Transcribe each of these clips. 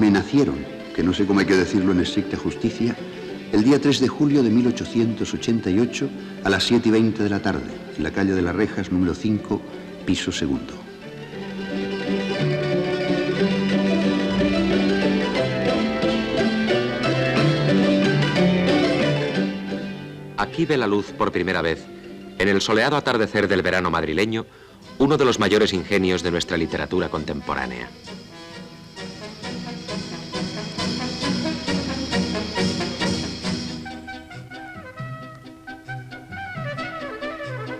me nacieron, que no sé cómo hay que decirlo en estricta justicia, el día 3 de julio de 1888 a las 7:20 de la tarde, en la calle de las Rejas, número 5, piso segundo. Aquí ve la luz por primera vez, en el soleado atardecer del verano madrileño, uno de los mayores ingenios de nuestra literatura contemporánea.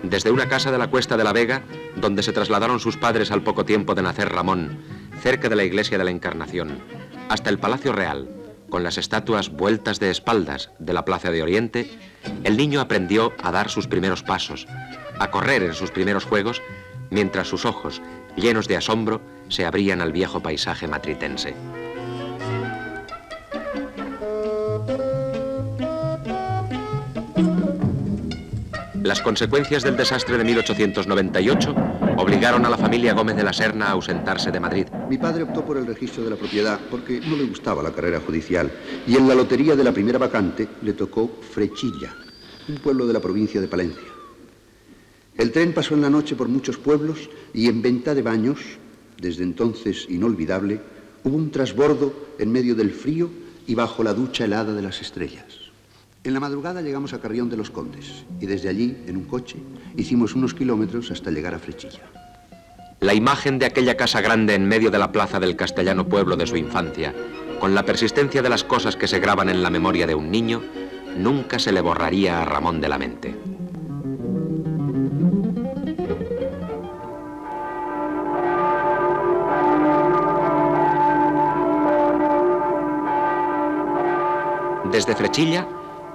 Desde una casa de la Cuesta de la Vega, donde se trasladaron sus padres al poco tiempo de nacer Ramón, cerca de la iglesia de la Encarnación, hasta el Palacio Real, con las estatuas vueltas de espaldas de la Plaza de Oriente, el niño aprendió a dar sus primeros pasos, a correr en sus primeros juegos, mientras sus ojos, llenos de asombro, se abrían al viejo paisaje matritense. Las consecuencias del desastre de 1898 obligaron a la familia Gómez de la Serna a ausentarse de Madrid. Mi padre optó por el registro de la propiedad porque no le gustaba la carrera judicial y en la lotería de la primera vacante le tocó Frechilla, un pueblo de la provincia de Palencia. El tren pasó en la noche por muchos pueblos y en Venta de Baños, desde entonces inolvidable, hubo un trasbordo en medio del frío y bajo la ducha helada de las estrellas. En la madrugada llegamos a Carrión de los Condes y desde allí, en un coche, hicimos unos kilómetros hasta llegar a Frechilla. La imagen de aquella casa grande en medio de la plaza del castellano pueblo de su infancia, con la persistencia de las cosas que se graban en la memoria de un niño, nunca se le borraría a Ramón de la mente. Desde Frechilla,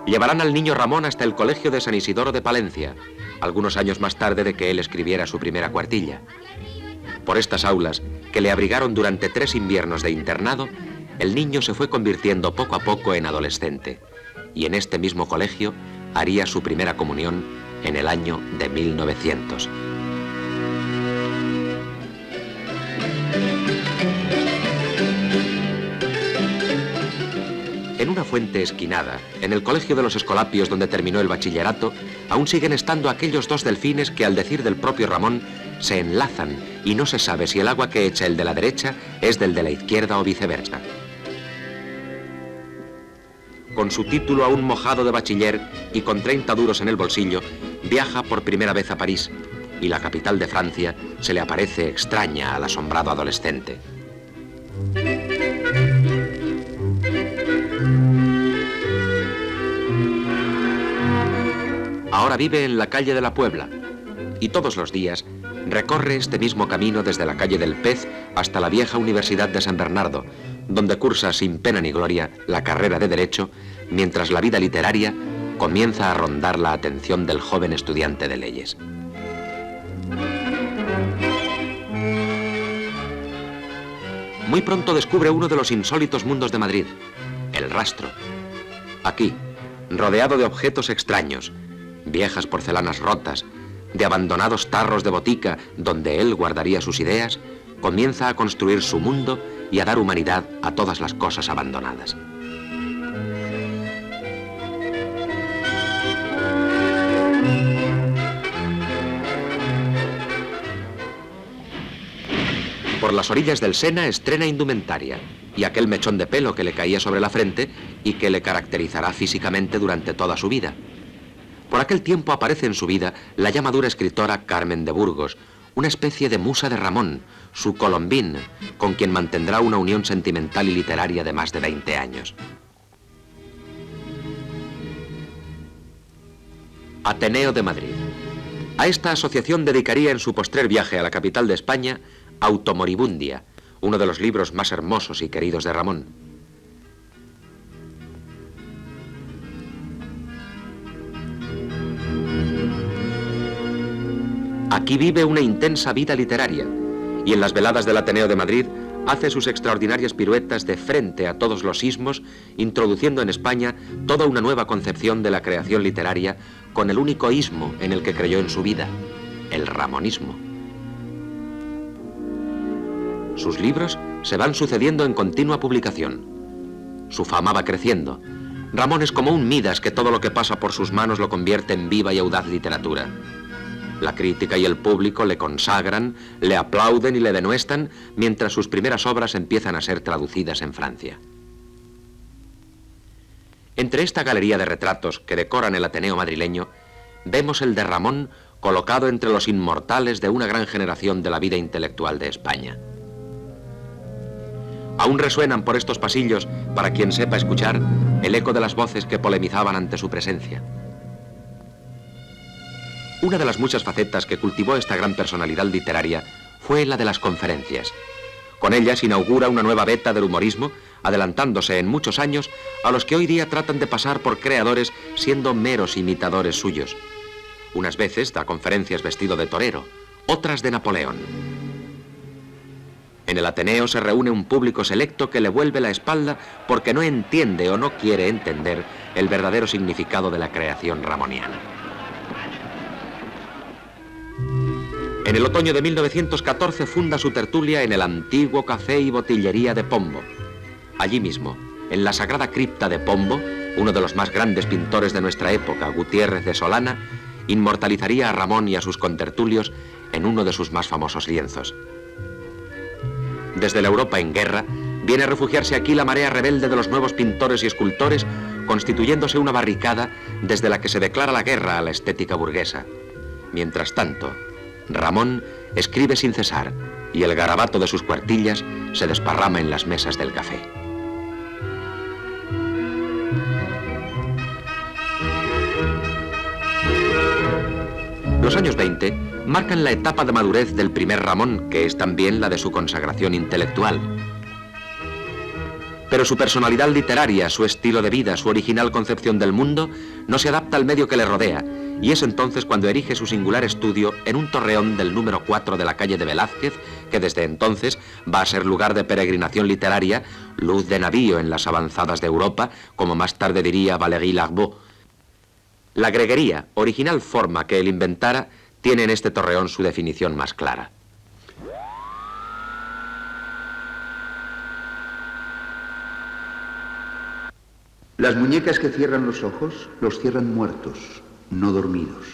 llevarán al niño Ramón hasta el colegio de San Isidoro de Palencia, algunos años más tarde de que él escribiera su primera cuartilla. Por estas aulas, que le abrigaron durante 3 inviernos de internado, el niño se fue convirtiendo poco a poco en adolescente, y en este mismo colegio haría su primera comunión en el año de 1900. En una fuente esquinada, en el colegio de los Escolapios donde terminó el bachillerato, aún siguen estando aquellos 2 delfines que, al decir del propio Ramón, se enlazan y no se sabe si el agua que echa el de la derecha es del de la izquierda o viceversa. Con su título aún mojado de bachiller y con 30 duros en el bolsillo, viaja por primera vez a París y la capital de Francia se le aparece extraña al asombrado adolescente. Ahora vive en la calle de la Puebla y todos los días recorre este mismo camino desde la calle del Pez hasta la vieja Universidad de San Bernardo, donde cursa sin pena ni gloria la carrera de Derecho, mientras la vida literaria comienza a rondar la atención del joven estudiante de leyes. Muy pronto descubre uno de los insólitos mundos de Madrid, el rastro. Aquí, rodeado de objetos extraños, viejas porcelanas rotas, de abandonados tarros de botica donde él guardaría sus ideas, comienza a construir su mundo y a dar humanidad a todas las cosas abandonadas. Por las orillas del Sena estrena indumentaria y aquel mechón de pelo que le caía sobre la frente y que le caracterizará físicamente durante toda su vida. Por aquel tiempo aparece en su vida la ya madura escritora Carmen de Burgos, una especie de musa de Ramón, su colombín, con quien mantendrá una unión sentimental y literaria de más de 20 años. Ateneo de Madrid. A esta asociación dedicaría en su postrer viaje a la capital de España Automoribundia, uno de los libros más hermosos y queridos de Ramón. Aquí vive una intensa vida literaria y en las veladas del Ateneo de Madrid hace sus extraordinarias piruetas de frente a todos los ismos, introduciendo en España toda una nueva concepción de la creación literaria con el único ismo en el que creyó en su vida, el ramonismo. Sus libros se van sucediendo en continua publicación. Su fama va creciendo. Ramón es como un Midas que todo lo que pasa por sus manos lo convierte en viva y audaz literatura. La crítica y el público le consagran, le aplauden y le denuestan, mientras sus primeras obras empiezan a ser traducidas en Francia. Entre esta galería de retratos que decoran el Ateneo madrileño, vemos el de Ramón colocado entre los inmortales de una gran generación de la vida intelectual de España. Aún resuenan por estos pasillos, para quien sepa escuchar, el eco de las voces que polemizaban ante su presencia. Una de las muchas facetas que cultivó esta gran personalidad literaria fue la de las conferencias. Con ellas inaugura una nueva veta del humorismo, adelantándose en muchos años a los que hoy día tratan de pasar por creadores siendo meros imitadores suyos. Unas veces da conferencias vestido de torero, otras de Napoleón. En el Ateneo se reúne un público selecto que le vuelve la espalda porque no entiende o no quiere entender el verdadero significado de la creación ramoniana. En el otoño de 1914 funda su tertulia en el antiguo Café y Botillería de Pombo. Allí mismo, en la sagrada cripta de Pombo, uno de los más grandes pintores de nuestra época, Gutiérrez de Solana, inmortalizaría a Ramón y a sus contertulios en uno de sus más famosos lienzos. Desde la Europa en guerra, viene a refugiarse aquí la marea rebelde de los nuevos pintores y escultores, constituyéndose una barricada desde la que se declara la guerra a la estética burguesa. Mientras tanto, Ramón escribe sin cesar y el garabato de sus cuartillas se desparrama en las mesas del café. Los años 20 marcan la etapa de madurez del primer Ramón, que es también la de su consagración intelectual. Pero su personalidad literaria, su estilo de vida, su original concepción del mundo, no se adapta al medio que le rodea, y es entonces cuando erige su singular estudio en un torreón del número 4 de la calle de Velázquez, que desde entonces va a ser lugar de peregrinación literaria, luz de navío en las avanzadas de Europa, como más tarde diría Valéry Larbaud. La greguería, original forma que él inventara, tiene en este torreón su definición más clara. Las muñecas que cierran los ojos los cierran muertos, no dormidos.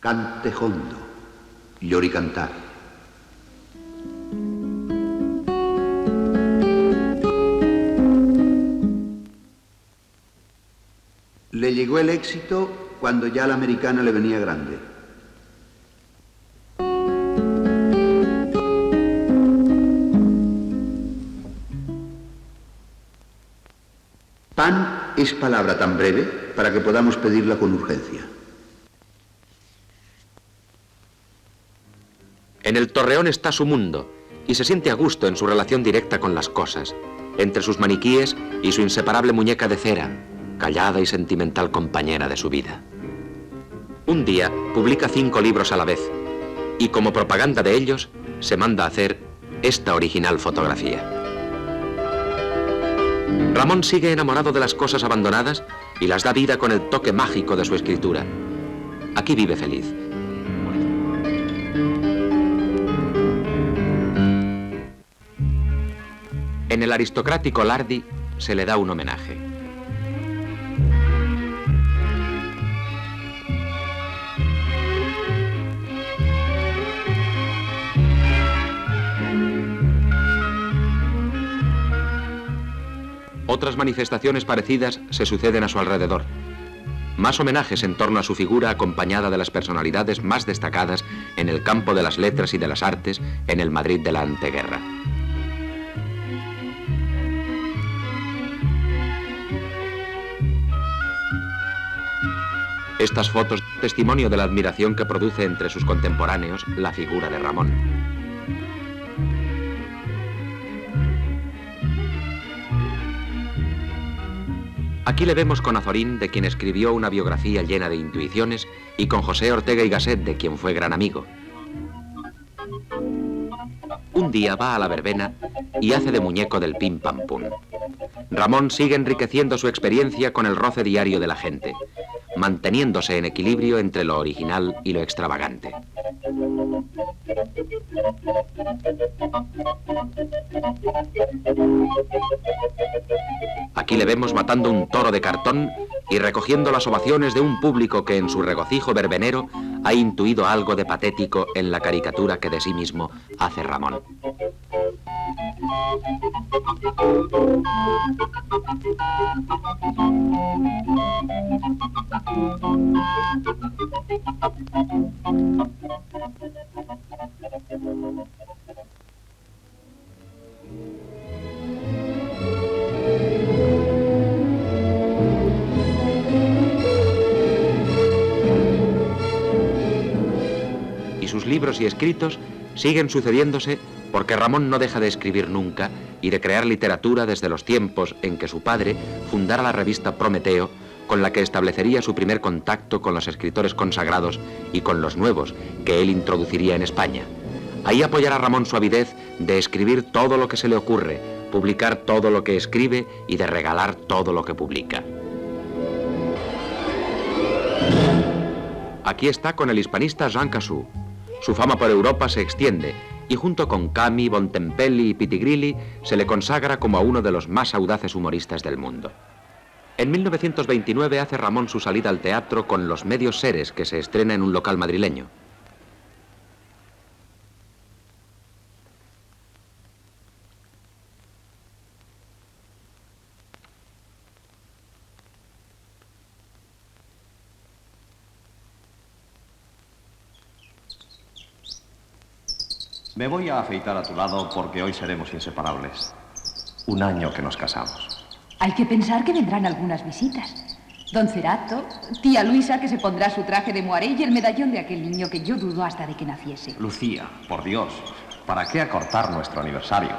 Cante hondo, llori cantar. Le llegó el éxito cuando ya la americana le venía grande. Pan es palabra tan breve para que podamos pedirla con urgencia. En el torreón está su mundo y se siente a gusto en su relación directa con las cosas, entre sus maniquíes y su inseparable muñeca de cera, callada y sentimental compañera de su vida. Un día publica 5 libros a la vez y como propaganda de ellos se manda a hacer esta original fotografía. Ramón sigue enamorado de las cosas abandonadas y las da vida con el toque mágico de su escritura. Aquí vive feliz. En el aristocrático Lardi se le da un homenaje. Otras manifestaciones parecidas se suceden a su alrededor. Más homenajes en torno a su figura acompañada de las personalidades más destacadas en el campo de las letras y de las artes en el Madrid de la anteguerra. Estas fotos son testimonio de la admiración que produce entre sus contemporáneos la figura de Ramón. Aquí le vemos con Azorín, de quien escribió una biografía llena de intuiciones, y con José Ortega y Gasset, de quien fue gran amigo. Un día va a la verbena y hace de muñeco del pim pam pum. Ramón sigue enriqueciendo su experiencia con el roce diario de la gente, manteniéndose en equilibrio entre lo original y lo extravagante. Aquí le vemos matando un toro de cartón y recogiendo las ovaciones de un público que en su regocijo verbenero ha intuido algo de patético en la caricatura que de sí mismo hace Ramón. Y sus libros y escritos siguen sucediéndose porque Ramón no deja de escribir nunca y de crear literatura desde los tiempos en que su padre fundara la revista Prometeo, con la que establecería su primer contacto con los escritores consagrados y con los nuevos que él introduciría en España. Ahí apoyará Ramón su avidez de escribir todo lo que se le ocurre, publicar todo lo que escribe y de regalar todo lo que publica. Aquí está con el hispanista Jean Cassou. Su fama por Europa se extiende y junto con Cami, Bontempelli y Pitigrilli se le consagra como a uno de los más audaces humoristas del mundo. En 1929 hace Ramón su salida al teatro con Los Medios Seres, que se estrena en un local madrileño. Me voy a afeitar a tu lado porque hoy seremos inseparables. Un año que nos casamos. Hay que pensar que vendrán algunas visitas. Don Cerato, tía Luisa, que se pondrá su traje de moaré y el medallón de aquel niño que yo dudo hasta de que naciese. Lucía, por Dios, ¿para qué acortar nuestro aniversario?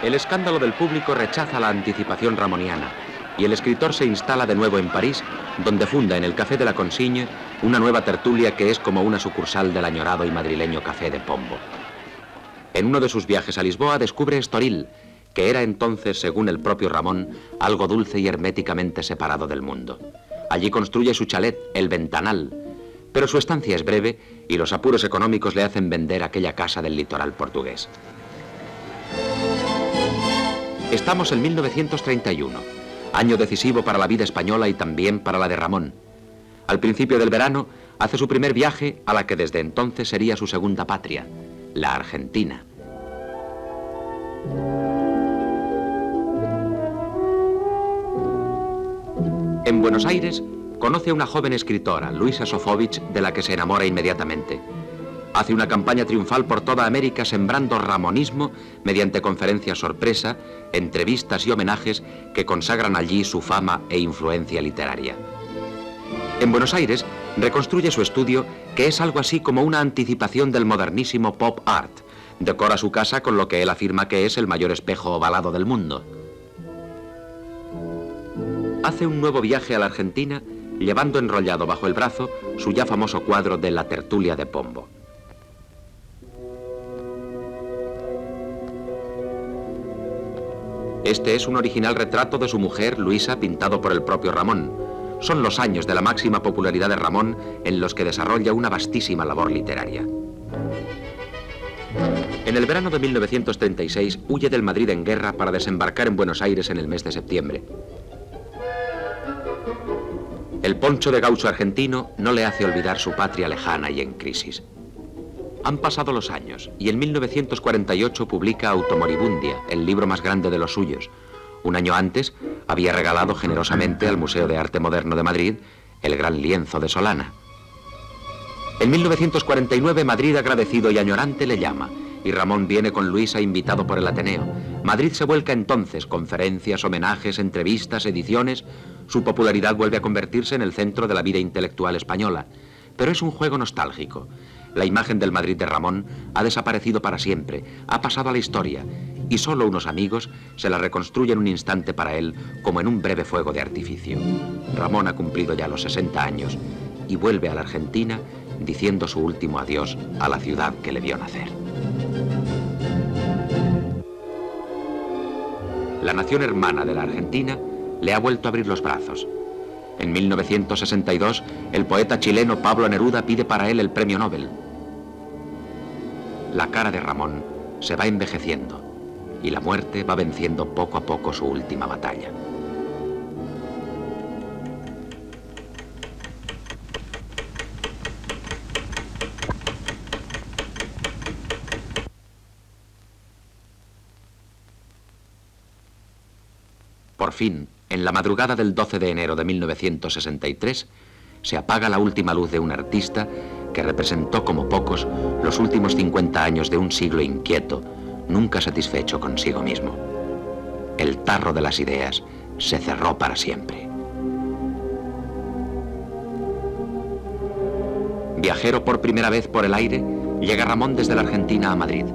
El escándalo del público rechaza la anticipación ramoniana y el escritor se instala de nuevo en París, donde funda en el Café de la Consigne una nueva tertulia que es como una sucursal del añorado y madrileño Café de Pombo. En uno de sus viajes a Lisboa descubre Estoril, que era entonces, según el propio Ramón, algo dulce y herméticamente separado del mundo. Allí construye su chalet, El Ventanal, pero su estancia es breve y los apuros económicos le hacen vender aquella casa del litoral portugués. Estamos en 1931, año decisivo para la vida española y también para la de Ramón. Al principio del verano hace su primer viaje a la que desde entonces sería su segunda patria, la Argentina. En Buenos Aires conoce a una joven escritora, Luisa Sofovich, de la que se enamora inmediatamente. Hace una campaña triunfal por toda América sembrando ramonismo mediante conferencias sorpresa, entrevistas y homenajes que consagran allí su fama e influencia literaria. En Buenos Aires reconstruye su estudio, que es algo así como una anticipación del modernísimo pop art. Decora su casa con lo que él afirma que es el mayor espejo ovalado del mundo. Hace un nuevo viaje a la Argentina, llevando enrollado bajo el brazo su ya famoso cuadro de La Tertulia de Pombo. Este es un original retrato de su mujer, Luisa, pintado por el propio Ramón. Son los años de la máxima popularidad de Ramón en los que desarrolla una vastísima labor literaria. En el verano de 1936 huye del Madrid en guerra para desembarcar en Buenos Aires en el mes de septiembre. El poncho de gaucho argentino no le hace olvidar su patria lejana y en crisis. Han pasado los años y en 1948 publica Automoribundia, el libro más grande de los suyos. Un año antes había regalado generosamente al Museo de Arte Moderno de Madrid el gran lienzo de Solana. En 1949 Madrid, agradecido y añorante, le llama y Ramón viene con Luisa invitado por el Ateneo. Madrid se vuelca entonces, conferencias, homenajes, entrevistas, ediciones. Su popularidad vuelve a convertirse en el centro de la vida intelectual española. Pero es un juego nostálgico. La imagen del Madrid de Ramón ha desaparecido para siempre, ha pasado a la historia, y solo unos amigos se la reconstruyen un instante para él, como en un breve fuego de artificio. Ramón ha cumplido ya los 60 años y vuelve a la Argentina diciendo su último adiós a la ciudad que le vio nacer. la nación hermana de la Argentina le ha vuelto a abrir los brazos. En 1962, el poeta chileno Pablo Neruda pide para él el premio Nobel. La cara de Ramón se va envejeciendo y la muerte va venciendo poco a poco su última batalla. Por fin, en la madrugada del 12 de enero de 1963, se apaga la última luz de un artista que representó como pocos los últimos 50 años de un siglo inquieto, nunca satisfecho consigo mismo. El tarro de las ideas se cerró para siempre. Viajero por primera vez por el aire, llega Ramón desde la Argentina a Madrid.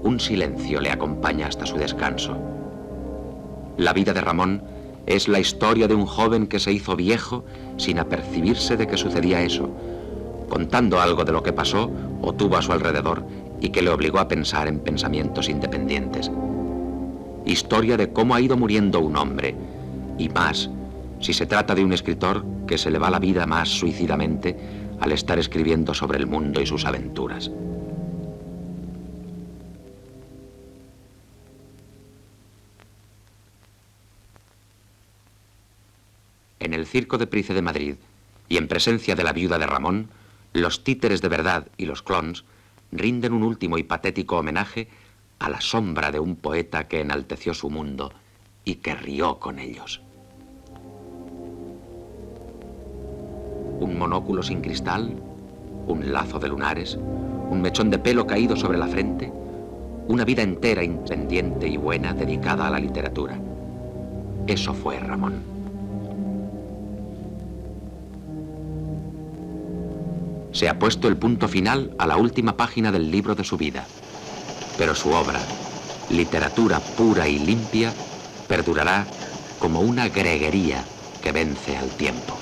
Un silencio le acompaña hasta su descanso. La vida de Ramón es la historia de un joven que se hizo viejo sin apercibirse de que sucedía eso, contando algo de lo que pasó o tuvo a su alrededor y que le obligó a pensar en pensamientos independientes. Historia de cómo ha ido muriendo un hombre, y más si se trata de un escritor que se le va la vida más suicidamente al estar escribiendo sobre el mundo y sus aventuras. En el Circo de Price de Madrid, y en presencia de la viuda de Ramón, los títeres de verdad y los clons rinden un último y patético homenaje a la sombra de un poeta que enalteció su mundo y que rió con ellos. Un monóculo sin cristal, un lazo de lunares, un mechón de pelo caído sobre la frente, una vida entera independiente y buena dedicada a la literatura. Eso fue Ramón. Se ha puesto el punto final a la última página del libro de su vida, pero su obra, literatura pura y limpia, perdurará como una greguería que vence al tiempo.